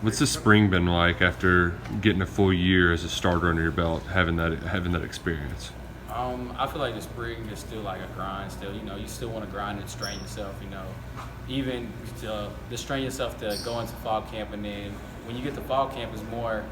What's the spring been like after getting a full year as a starter under your belt, having that experience? I feel like the spring is still like a grind. Still, you still want to grind and strain yourself. Even to strain yourself to go into fall camp, and then when you get to fall camp, it's more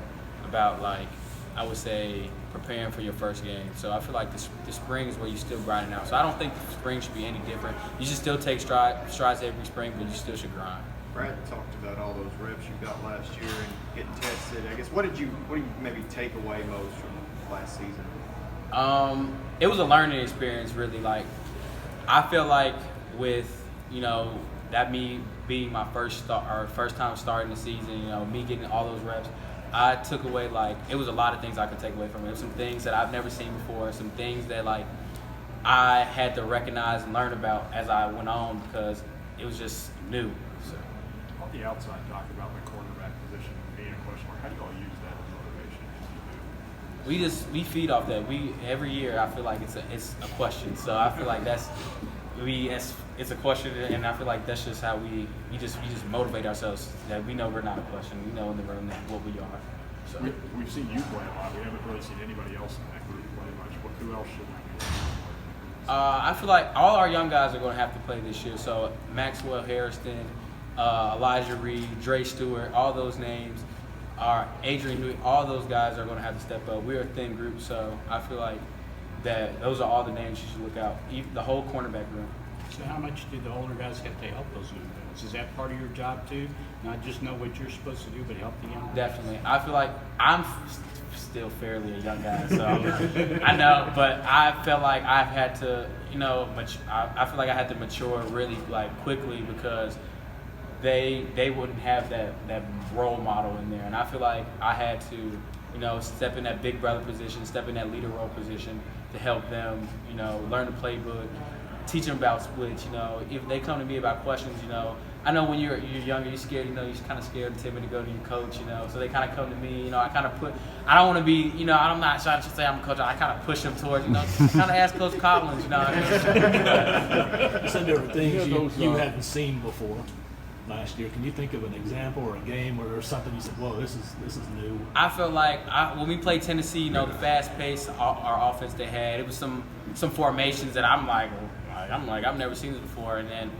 about like I would say preparing for your first game. So I feel like the spring is where you're still grinding out. So I don't think the spring should be any different. You should still take strides every spring, but you still should grind. Brad talked about all those reps you got last year and getting tested. I guess what do you maybe take away most from last season? It was a learning experience, really. Like, I feel like with that me being my first time starting the season, me getting all those reps, I took away it was a lot of things I could take away from it. Some things that I've never seen before, some things that I had to recognize and learn about as I went on because it was just new. So. On the outside, talk about the cornerback position being a question mark. How do you all use that as motivation? We feed off that. Every year I feel like it's a question. So I feel like it's a question, and I feel like that's just how we just motivate ourselves that we know we're not a question. We know in the room that what we are. So we've seen you play a lot. We haven't really seen anybody else in that group play much. Who else should we be? I feel like all our young guys are going to have to play this year. So Maxwell Harrison, Elijah Reed, Dre Stewart, all those names, Adrian Hewitt, all those guys are going to have to step up. We're a thin group, so I feel like that those are all the names you should look out. The whole cornerback room. So how much do the older guys have to help those young guys? Is that part of your job too? Not just know what you're supposed to do, but help the young guys? Definitely. I feel like I'm still fairly a young guy, so I know, but I felt like I've had to, I feel like I had to mature really quickly because they wouldn't have that role model in there, and I feel like I had to, step in that big brother position, step in that leader role position to help them, learn the playbook, teach them about splits. If they come to me about questions, I know when you're younger, you're scared. You're kind of scared and timid to go to your coach. So they kind of come to me. I kind of I don't want to be. I'm not trying to say I'm a coach. I kind of push them towards. Kind of ask Coach Collins. So there are things you hadn't seen before last year. Can you think of an example or a game or something you said, "Whoa, this is new"? I feel like when we played Tennessee, the fast pace our offense they had, it was some formations that I'm like I've never seen this before, and then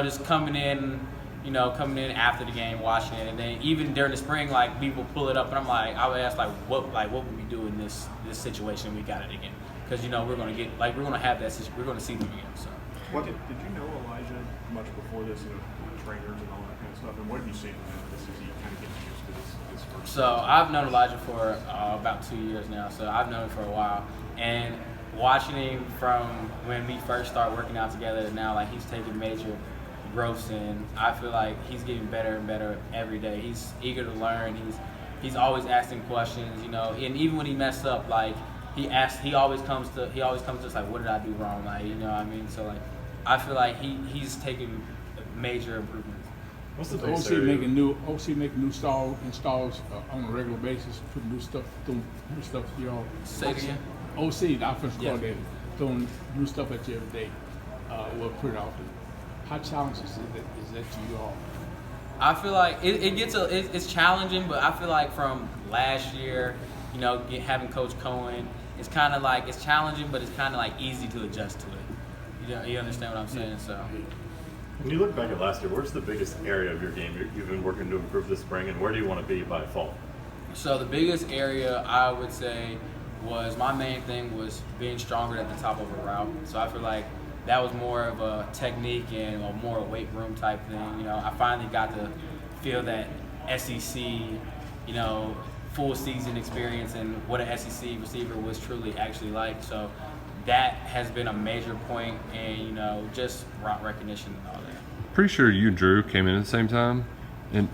just coming in after the game, watching it, and then even during the spring, people pull it up, and I would ask what would we do in this situation? We got it again, because we're gonna get we're gonna have that, we're gonna see them again. So. What did you know Elijah much before this, trainers and all that kind of stuff, and what have you seen in this as he kind of gets used to this first? So I've known Elijah for about 2 years now, so I've known him for a while, and watching him from when we first started working out together to now, he's taking major growths, and I feel like he's getting better and better every day. He's eager to learn. He's always asking questions, and even when he messed up, he always comes to us what did I do wrong, So I feel like he's taking major improvements. What's the OC making new installs on a regular basis, putting new stuff to y'all? Say it again. OC, the offensive coordinator, throwing new stuff at you every day, pretty often. How challenging is that to you all? I feel like it's challenging, but I feel like from last year, having Coach Cohen, it's kind of it's challenging, but it's kind of easy to adjust to it. You understand what I'm saying? So. When you look back at last year, where's the biggest area of your game you've been working to improve this spring, and where do you want to be by fall? So the biggest area I would say was my main thing was being stronger at the top of a route. So I feel like that was more of a technique and a more weight room type thing. I finally got to feel that SEC, full season experience and what an SEC receiver was truly actually like. So that has been a major point, and just route recognition and all that. Pretty sure you and Drew came in at the same time, and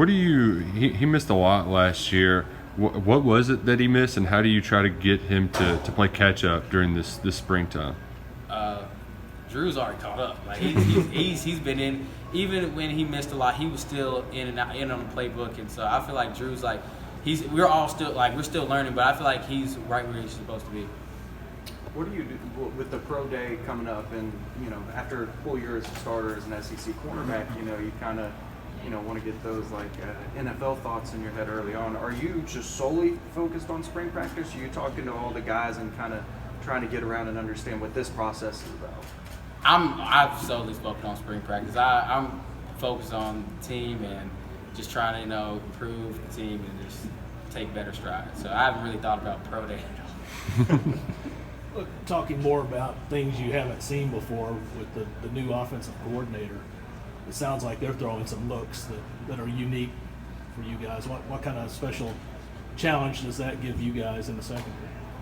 he missed a lot last year. What was it that he missed, and how do you try to get him to play catch up during this springtime? Drew's already caught up. He's been in. Even when he missed a lot, he was still in on the playbook, and so I feel like Drew's we're all still we're still learning, but I feel like he's right where he's supposed to be. What do you do with the pro day coming up, and after a full year as a starter as an SEC cornerback, you kind of want to get those NFL thoughts in your head early on. Are you just solely focused on spring practice? Are you talking to all the guys and kind of trying to get around and understand what this process is about? I've solely spoken on spring practice. I'm focused on the team and just trying to improve the team and just take better strides. So I haven't really thought about pro day at all. Look, talking more about things you haven't seen before with the new offensive coordinator, it sounds like they're throwing some looks that are unique for you guys. What kind of special challenge does that give you guys in the secondary?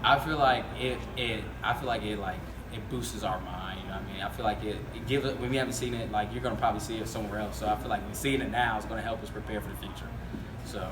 I feel like it boosts our mind. You know what I mean? I feel like it gives it when we haven't seen it. Like you're gonna probably see it somewhere else. So I feel like seeing it now is gonna help us prepare for the future. So.